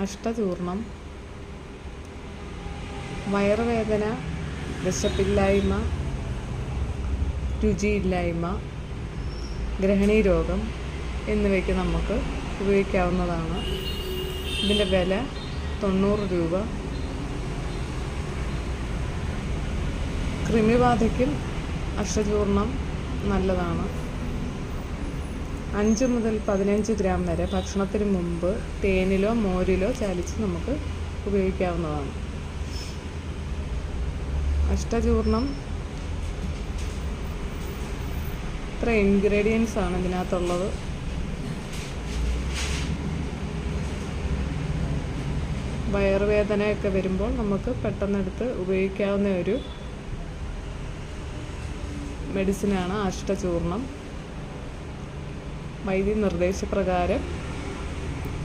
അഷ്ടചൂർണം വയറുവേദന, വിശപ്പില്ലായ്മ, രുചിയില്ലായ്മ, ഗ്രഹണീ രോഗം എന്നിവയ്ക്ക് നമുക്ക് ഉപയോഗിക്കാവുന്നതാണ്. ഇതിൻ്റെ വില 90 രൂപ. കൃമിബാധയ്ക്കും അഷ്ടചൂർണം നല്ലതാണ്. 5 മുതൽ 15 ഗ്രാം വരെ ഭക്ഷണത്തിന് മുമ്പ് തേനിലോ മോരിലോ ചാലിച്ച് നമുക്ക് ഉപയോഗിക്കാവുന്നതാണ്. അഷ്ടചൂർണം ഇത്ര ഇൻഗ്രീഡിയൻസ് ആണ് ഇതിനകത്തുള്ളത്. വയറുവേദനയൊക്കെ വരുമ്പോൾ നമുക്ക് പെട്ടെന്നെടുത്ത് ഉപയോഗിക്കാവുന്ന ഒരു മെഡിസിനാണ് അഷ്ടചൂർണം. വൈദ്യ നിർദ്ദേശപ്രകാരം